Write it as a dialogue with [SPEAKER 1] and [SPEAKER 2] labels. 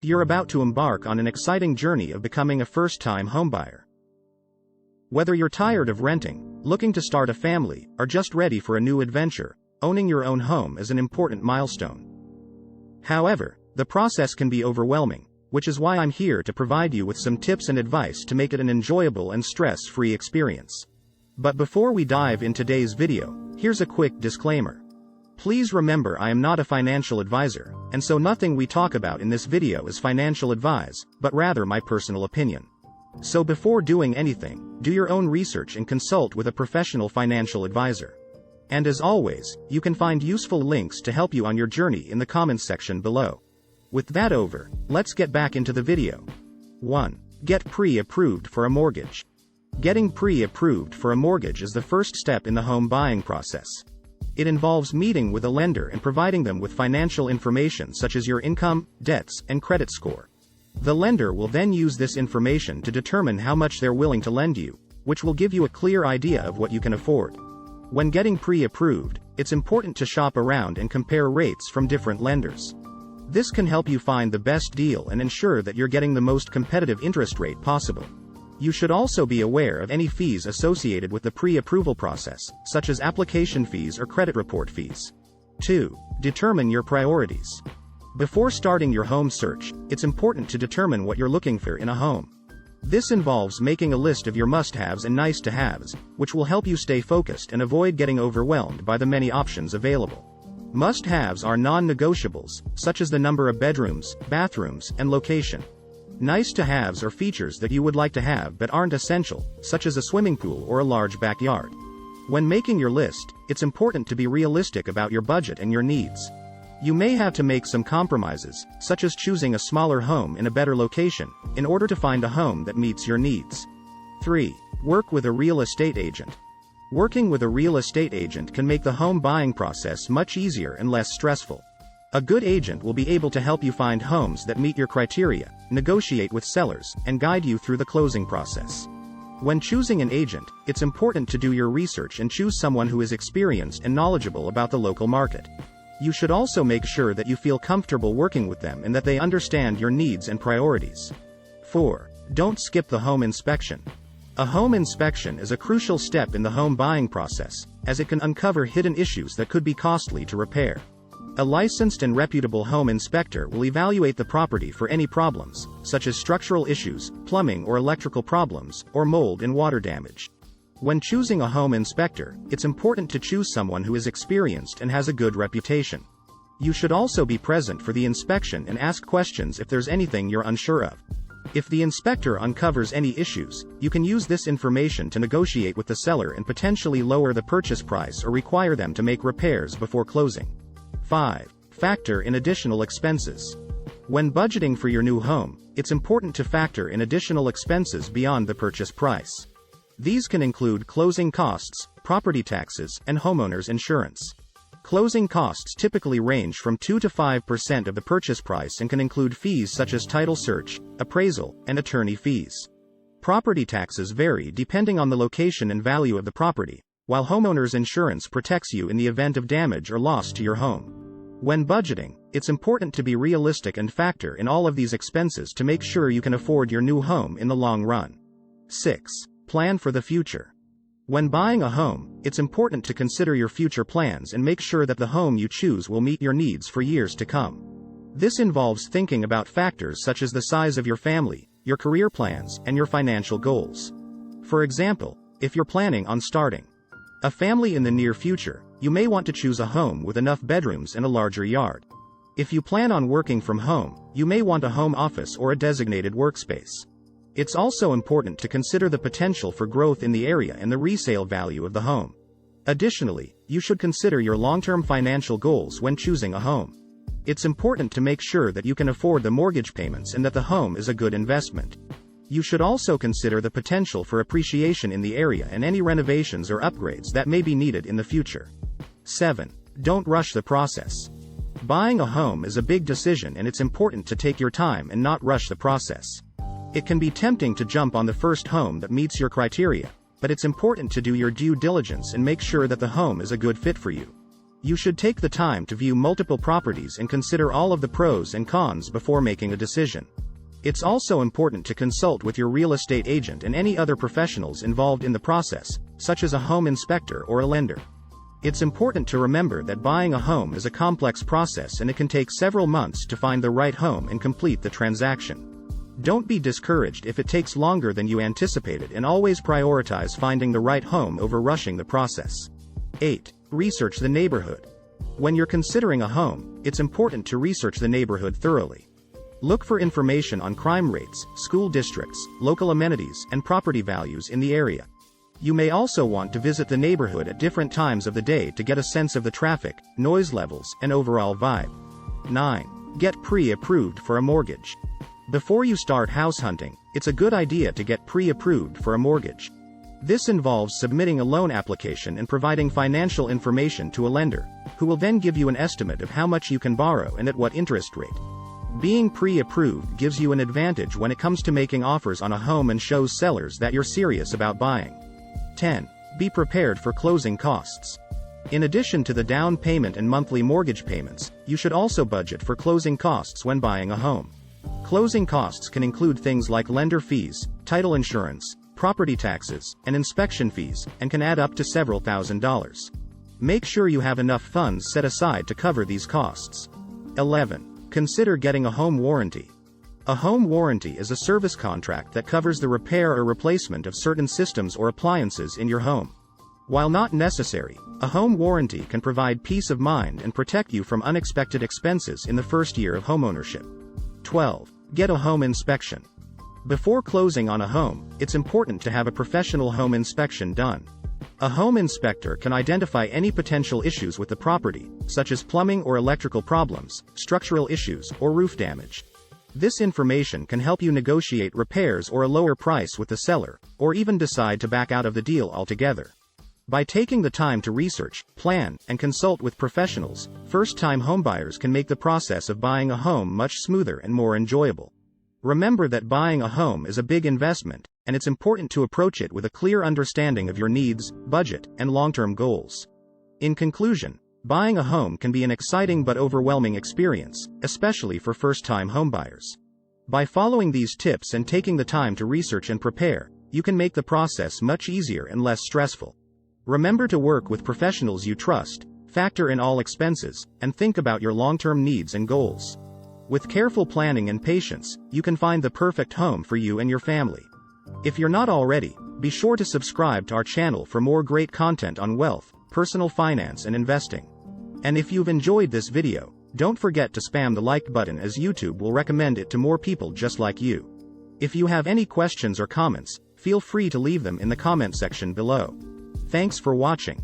[SPEAKER 1] You're about to embark on an exciting journey of becoming a first-time homebuyer. Whether you're tired of renting, looking to start a family, or just ready for a new adventure, owning your own home is an important milestone. However, the process can be overwhelming, which is why I'm here to provide you with some tips and advice to make it an enjoyable and stress-free experience. But before we dive in today's video, here's a quick disclaimer. Please remember I am not a financial advisor, and so nothing we talk about in this video is financial advice, but rather my personal opinion. So before doing anything, do your own research and consult with a professional financial advisor. And as always, you can find useful links to help you on your journey in the comments section below. With that over, let's get back into the video. 1. Get pre-approved for a mortgage. Getting pre-approved for a mortgage is the first step in the home buying process. It involves meeting with a lender and providing them with financial information such as your income, debts, and credit score. The lender will then use this information to determine how much they're willing to lend you, which will give you a clear idea of what you can afford. When getting pre-approved, it's important to shop around and compare rates from different lenders. This can help you find the best deal and ensure that you're getting the most competitive interest rate possible. You should also be aware of any fees associated with the pre-approval process, such as application fees or credit report fees. 2. Determine your priorities. Before starting your home search, it's important to determine what you're looking for in a home. This involves making a list of your must-haves and nice-to-haves, which will help you stay focused and avoid getting overwhelmed by the many options available. Must-haves are non-negotiables, such as the number of bedrooms, bathrooms, and location. Nice-to-haves are features that you would like to have but aren't essential, such as a swimming pool or a large backyard. When making your list, it's important to be realistic about your budget and your needs. You may have to make some compromises, such as choosing a smaller home in a better location, in order to find a home that meets your needs. 3. Work with a real estate agent. Working with a real estate agent can make the home buying process much easier and less stressful. A good agent will be able to help you find homes that meet your criteria, negotiate with sellers, and guide you through the closing process. When choosing an agent, it's important to do your research and choose someone who is experienced and knowledgeable about the local market. You should also make sure that you feel comfortable working with them and that they understand your needs and priorities. 4. Don't skip the home inspection. A home inspection is a crucial step in the home buying process, as it can uncover hidden issues that could be costly to repair. A licensed and reputable home inspector will evaluate the property for any problems, such as structural issues, plumbing or electrical problems, or mold and water damage. When choosing a home inspector, it's important to choose someone who is experienced and has a good reputation. You should also be present for the inspection and ask questions if there's anything you're unsure of. If the inspector uncovers any issues, you can use this information to negotiate with the seller and potentially lower the purchase price or require them to make repairs before closing. 5. Factor in additional expenses. When budgeting for your new home, it's important to factor in additional expenses beyond the purchase price. These can include closing costs, property taxes, and homeowner's insurance. Closing costs typically range from 2 to 5% of the purchase price and can include fees such as title search, appraisal, and attorney fees. Property taxes vary depending on the location and value of the property, while homeowner's insurance protects you in the event of damage or loss to your home. When budgeting, it's important to be realistic and factor in all of these expenses to make sure you can afford your new home in the long run. 6. Plan for the future. When buying a home, it's important to consider your future plans and make sure that the home you choose will meet your needs for years to come. This involves thinking about factors such as the size of your family, your career plans, and your financial goals. For example, if you're planning on starting a family in the near future, you may want to choose a home with enough bedrooms and a larger yard. If you plan on working from home, you may want a home office or a designated workspace. It's also important to consider the potential for growth in the area and the resale value of the home. Additionally, you should consider your long-term financial goals when choosing a home. It's important to make sure that you can afford the mortgage payments and that the home is a good investment. You should also consider the potential for appreciation in the area and any renovations or upgrades that may be needed in the future. 7. Don't rush the process. Buying a home is a big decision and it's important to take your time and not rush the process. It can be tempting to jump on the first home that meets your criteria, but it's important to do your due diligence and make sure that the home is a good fit for you. You should take the time to view multiple properties and consider all of the pros and cons before making a decision. It's also important to consult with your real estate agent and any other professionals involved in the process, such as a home inspector or a lender. It's important to remember that buying a home is a complex process and it can take several months to find the right home and complete the transaction. Don't be discouraged if it takes longer than you anticipated, and always prioritize finding the right home over rushing the process. 8. Research the neighborhood. When you're considering a home, it's important to research the neighborhood thoroughly. Look for information on crime rates, school districts, local amenities, and property values in the area. You may also want to visit the neighborhood at different times of the day to get a sense of the traffic, noise levels, and overall vibe. 9. Get pre-approved for a mortgage. Before you start house hunting, it's a good idea to get pre-approved for a mortgage. This involves submitting a loan application and providing financial information to a lender, who will then give you an estimate of how much you can borrow and at what interest rate. Being pre-approved gives you an advantage when it comes to making offers on a home and shows sellers that you're serious about buying. 10. Be prepared for closing costs. In addition to the down payment and monthly mortgage payments, you should also budget for closing costs when buying a home. Closing costs can include things like lender fees, title insurance, property taxes, and inspection fees, and can add up to several $1,000s. Make sure you have enough funds set aside to cover these costs. 11. Consider getting a home warranty. A home warranty is a service contract that covers the repair or replacement of certain systems or appliances in your home. While not necessary, a home warranty can provide peace of mind and protect you from unexpected expenses in the first year of homeownership. 12. Get a home inspection. Before closing on a home, it's important to have a professional home inspection done. A home inspector can identify any potential issues with the property, such as plumbing or electrical problems, structural issues, or roof damage. This information can help you negotiate repairs or a lower price with the seller, or even decide to back out of the deal altogether. By taking the time to research, plan, and consult with professionals, first-time homebuyers can make the process of buying a home much smoother and more enjoyable. Remember that buying a home is a big investment, and it's important to approach it with a clear understanding of your needs, budget, and long-term goals. In conclusion, buying a home can be an exciting but overwhelming experience, especially for first-time homebuyers. By following these tips and taking the time to research and prepare, you can make the process much easier and less stressful. Remember to work with professionals you trust, factor in all expenses, and think about your long-term needs and goals. With careful planning and patience, you can find the perfect home for you and your family. If you're not already, be sure to subscribe to our channel for more great content on wealth, personal finance, and investing. And if you've enjoyed this video, don't forget to spam the like button, as YouTube will recommend it to more people just like you. If you have any questions or comments, feel free to leave them in the comment section below. Thanks for watching.